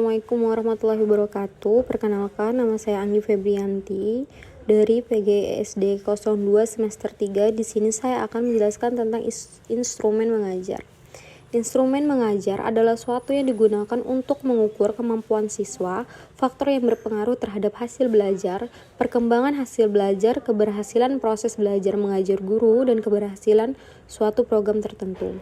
Assalamualaikum warahmatullahi wabarakatuh. Perkenalkan, nama saya Anggi Febrianti dari PGSD 02 semester 3. Di sini saya akan menjelaskan tentang instrumen mengajar. Instrumen mengajar adalah suatu yang digunakan untuk mengukur kemampuan siswa, faktor yang berpengaruh terhadap hasil belajar, perkembangan hasil belajar, keberhasilan proses belajar mengajar guru, dan keberhasilan suatu program tertentu.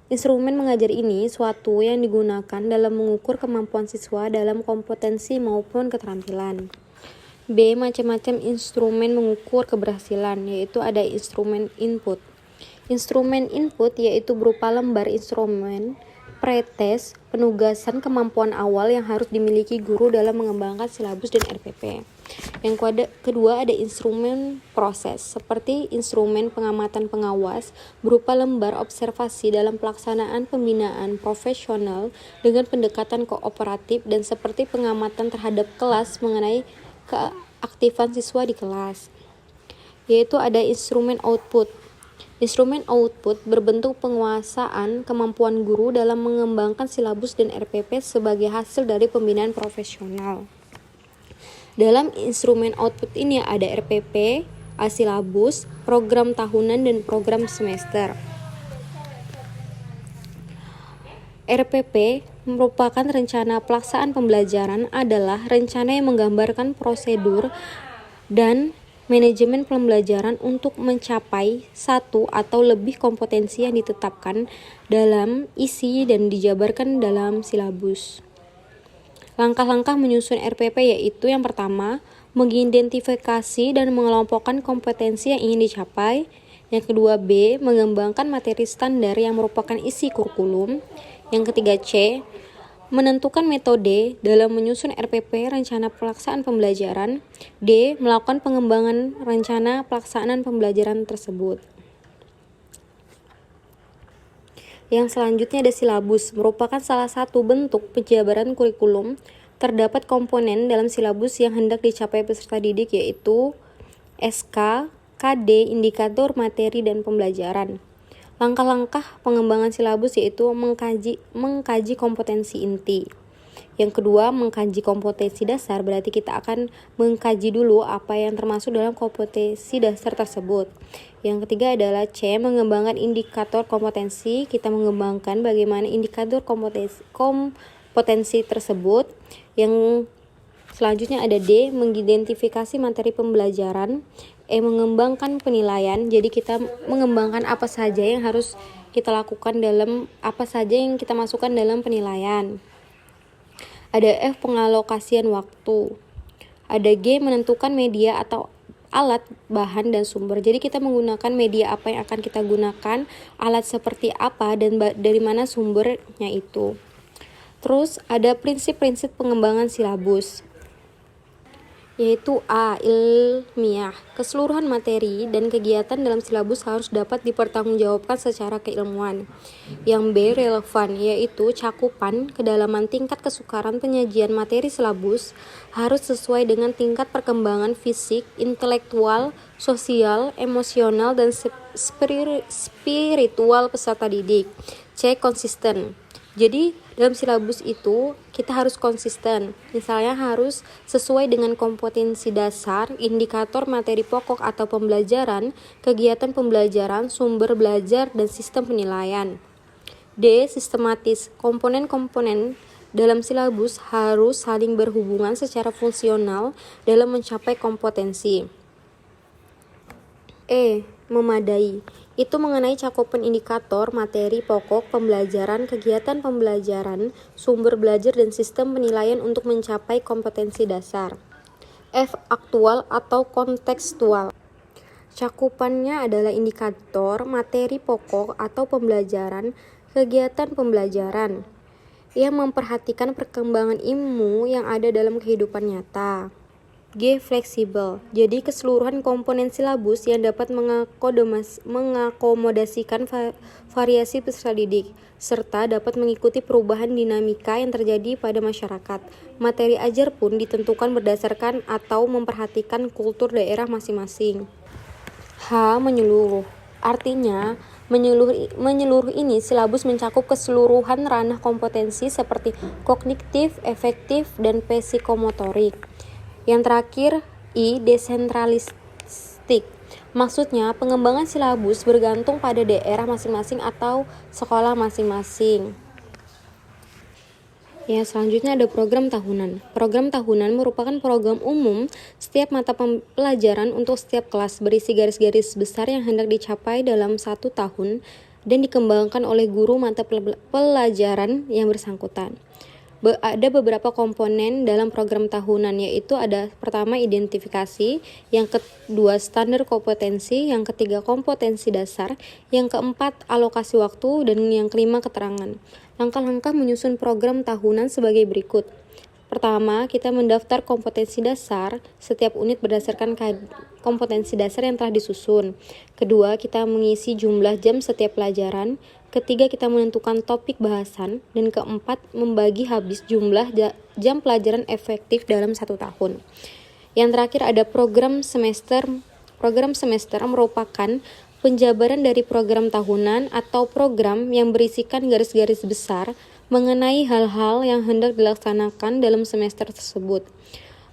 Instrumen mengajar ini suatu yang digunakan dalam mengukur kemampuan siswa dalam kompetensi maupun keterampilan. B. Macam-macam instrumen mengukur keberhasilan, yaitu ada instrumen input. Instrumen input yaitu berupa lembar instrumen, pretest, penugasan kemampuan awal yang harus dimiliki guru dalam mengembangkan silabus dan RPP. Yang kedua ada instrumen proses, seperti instrumen pengamatan pengawas berupa lembar observasi dalam pelaksanaan pembinaan profesional dengan pendekatan kooperatif dan seperti pengamatan terhadap kelas mengenai keaktifan siswa di kelas. Yaitu ada instrumen output. Instrumen output berbentuk penguasaan kemampuan guru dalam mengembangkan silabus dan RPP sebagai hasil dari pembinaan profesional. Dalam instrumen output ini ada RPP, asilabus, program tahunan, dan program semester. RPP merupakan rencana pelaksanaan pembelajaran, adalah rencana yang menggambarkan prosedur dan manajemen pembelajaran untuk mencapai satu atau lebih kompetensi yang ditetapkan dalam isi dan dijabarkan dalam silabus. Langkah-langkah menyusun RPP yaitu yang pertama, mengidentifikasi dan mengelompokkan kompetensi yang ingin dicapai. Yang kedua B, mengembangkan materi standar yang merupakan isi kurikulum. Yang ketiga C, menentukan metode dalam menyusun RPP rencana pelaksanaan pembelajaran. D, melakukan pengembangan rencana pelaksanaan pembelajaran tersebut. Yang selanjutnya ada silabus, merupakan salah satu bentuk penjabaran kurikulum. Terdapat komponen dalam silabus yang hendak dicapai peserta didik yaitu SK, KD, indikator materi dan pembelajaran. Langkah-langkah pengembangan silabus yaitu mengkaji kompetensi inti. Yang kedua, mengkaji kompetensi dasar, berarti kita akan mengkaji dulu apa yang termasuk dalam kompetensi dasar tersebut. Yang ketiga adalah C, mengembangkan indikator kompetensi. Kita mengembangkan bagaimana indikator kompetensi tersebut. Yang selanjutnya ada D, mengidentifikasi materi pembelajaran. E, mengembangkan penilaian. Jadi kita mengembangkan apa saja yang harus kita lakukan apa saja yang kita masukkan dalam penilaian. Ada F, pengalokasian waktu. Ada G, menentukan media atau alat, bahan, dan sumber. Jadi kita menggunakan media apa yang akan kita gunakan, alat seperti apa, dan dari mana sumbernya itu. Terus ada prinsip-prinsip pengembangan silabus. Yaitu A, ilmiah. Keseluruhan materi dan kegiatan dalam silabus harus dapat dipertanggungjawabkan secara keilmuan. Yang B, relevan, yaitu cakupan, kedalaman tingkat kesukaran penyajian materi silabus harus sesuai dengan tingkat perkembangan fisik, intelektual, sosial, emosional, dan spiritual peserta didik. C, konsisten. Jadi dalam silabus itu kita harus konsisten, misalnya harus sesuai dengan kompetensi dasar, indikator materi pokok atau pembelajaran, kegiatan pembelajaran, sumber belajar, dan sistem penilaian. D, sistematis. Komponen-komponen dalam silabus harus saling berhubungan secara fungsional dalam mencapai kompetensi. E, memadai. Itu mengenai cakupan indikator, materi pokok, pembelajaran, kegiatan pembelajaran, sumber belajar, dan sistem penilaian untuk mencapai kompetensi dasar. F, aktual atau kontekstual. Cakupannya adalah indikator, materi pokok atau pembelajaran, kegiatan pembelajaran yang memperhatikan perkembangan ilmu yang ada dalam kehidupan nyata. G, fleksibel. Jadi keseluruhan komponen silabus yang dapat mengakomodasikan variasi peserta didik serta dapat mengikuti perubahan dinamika yang terjadi pada masyarakat. Materi ajar pun ditentukan berdasarkan atau memperhatikan kultur daerah masing-masing. H, menyeluruh. Artinya Menyeluruh ini, silabus mencakup keseluruhan ranah kompetensi seperti kognitif, efektif, dan psikomotorik. Yang terakhir, desentralistik. Maksudnya, pengembangan silabus bergantung pada daerah masing-masing atau sekolah masing-masing. Ya, selanjutnya ada program tahunan. Program tahunan merupakan program umum setiap mata pelajaran untuk setiap kelas, berisi garis-garis besar yang hendak dicapai dalam 1 tahun dan dikembangkan oleh guru mata pelajaran yang bersangkutan. Ada beberapa komponen dalam program tahunan, yaitu ada pertama identifikasi, yang kedua standar kompetensi, yang ketiga kompetensi dasar, yang keempat alokasi waktu, dan yang kelima keterangan. Langkah-langkah menyusun program tahunan sebagai berikut. Pertama, kita mendaftar kompetensi dasar setiap unit berdasarkan kompetensi dasar yang telah disusun. Kedua, kita mengisi jumlah jam setiap pelajaran. Ketiga, kita menentukan topik bahasan. Dan keempat, membagi habis jumlah jam pelajaran efektif dalam 1 tahun. Yang terakhir ada program semester. Program semester merupakan penjabaran dari program tahunan atau program yang berisikan garis-garis besar mengenai hal-hal yang hendak dilaksanakan dalam semester tersebut.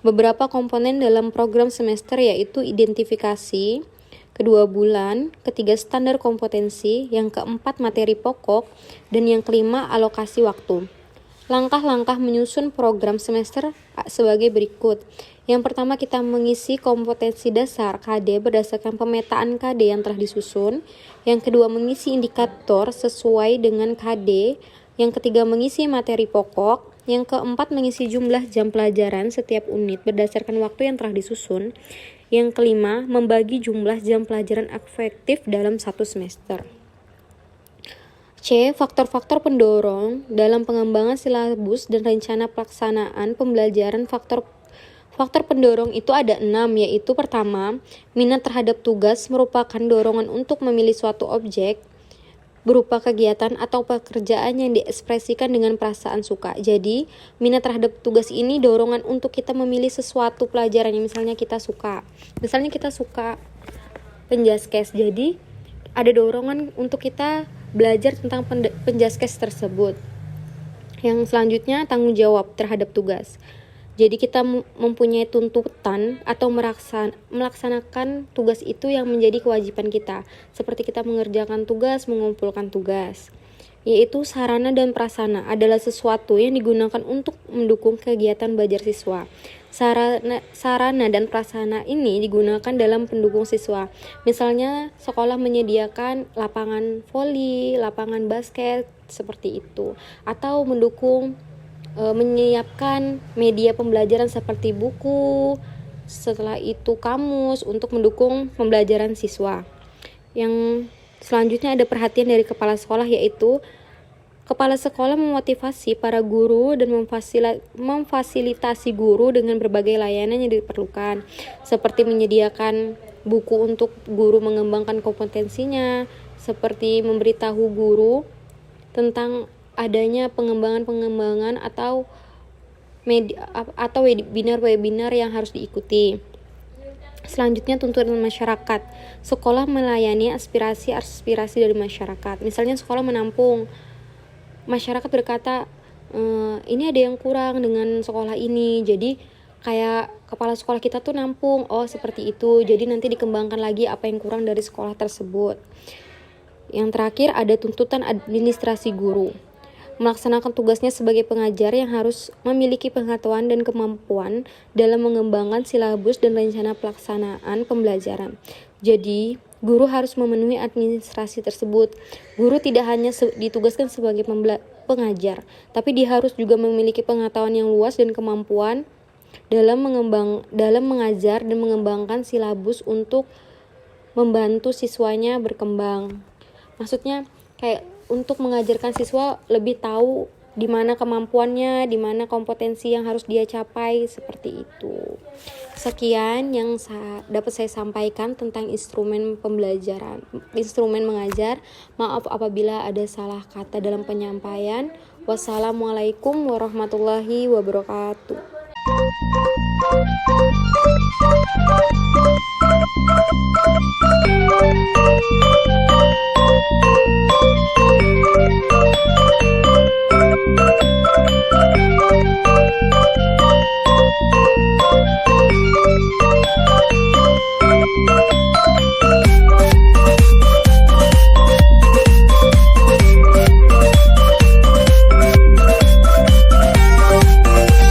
Beberapa komponen dalam program semester yaitu identifikasi, kedua bulan, ketiga standar kompetensi, yang keempat materi pokok, dan yang kelima alokasi waktu. Langkah-langkah menyusun program semester sebagai berikut. Yang pertama, kita mengisi kompetensi dasar KD berdasarkan pemetaan KD yang telah disusun. Yang kedua, mengisi indikator sesuai dengan KD. Yang ketiga, mengisi materi pokok. Yang keempat, mengisi jumlah jam pelajaran setiap unit berdasarkan waktu yang telah disusun. Yang kelima, membagi jumlah jam pelajaran efektif dalam 1 semester. C. Faktor-faktor pendorong dalam pengembangan silabus dan rencana pelaksanaan pembelajaran. Faktor pendorong itu ada 6, yaitu pertama, minat terhadap tugas merupakan dorongan untuk memilih suatu objek berupa kegiatan atau pekerjaan yang diekspresikan dengan perasaan suka. Jadi, minat terhadap tugas ini dorongan untuk kita memilih sesuatu pelajaran yang misalnya kita suka. Misalnya kita suka penjaskes, jadi ada dorongan untuk kita belajar tentang penjaskes tersebut. Yang selanjutnya, tanggung jawab terhadap tugas. Jadi kita mempunyai tuntutan atau melaksanakan tugas itu yang menjadi kewajiban kita, seperti kita mengerjakan tugas, mengumpulkan tugas. Yaitu sarana dan prasarana adalah sesuatu yang digunakan untuk mendukung kegiatan belajar siswa. Sarana dan prasarana ini digunakan dalam pendukung siswa. Misalnya sekolah menyediakan lapangan voli, lapangan basket, seperti itu. Atau mendukung menyiapkan media pembelajaran seperti buku, setelah itu kamus untuk mendukung pembelajaran siswa. Yang selanjutnya ada perhatian dari kepala sekolah, yaitu kepala sekolah memotivasi para guru dan memfasilitasi guru dengan berbagai layanan yang diperlukan, seperti menyediakan buku untuk guru mengembangkan kompetensinya, seperti memberitahu guru tentang adanya pengembangan atau webinar yang harus diikuti. Selanjutnya, tuntutan masyarakat. Sekolah melayani aspirasi dari masyarakat. Misalnya sekolah menampung, masyarakat berkata, ini ada yang kurang dengan sekolah ini. Jadi kayak kepala sekolah kita tuh nampung, seperti itu. Jadi nanti dikembangkan lagi apa yang kurang dari sekolah tersebut. Yang terakhir ada tuntutan administrasi guru. Melaksanakan tugasnya sebagai pengajar yang harus memiliki pengetahuan dan kemampuan dalam mengembangkan silabus dan rencana pelaksanaan pembelajaran. Jadi, guru harus memenuhi administrasi tersebut. Guru tidak hanya ditugaskan sebagai pengajar, tapi dia harus juga memiliki pengetahuan yang luas dan kemampuan dalam mengajar dan mengembangkan silabus untuk membantu siswanya berkembang. Maksudnya kayak untuk mengajarkan siswa lebih tahu di mana kemampuannya, di mana kompetensi yang harus dia capai, seperti itu. Sekian yang dapat saya sampaikan tentang instrumen pembelajaran, instrumen mengajar. Maaf apabila ada salah kata dalam penyampaian. Wassalamualaikum warahmatullahi wabarakatuh.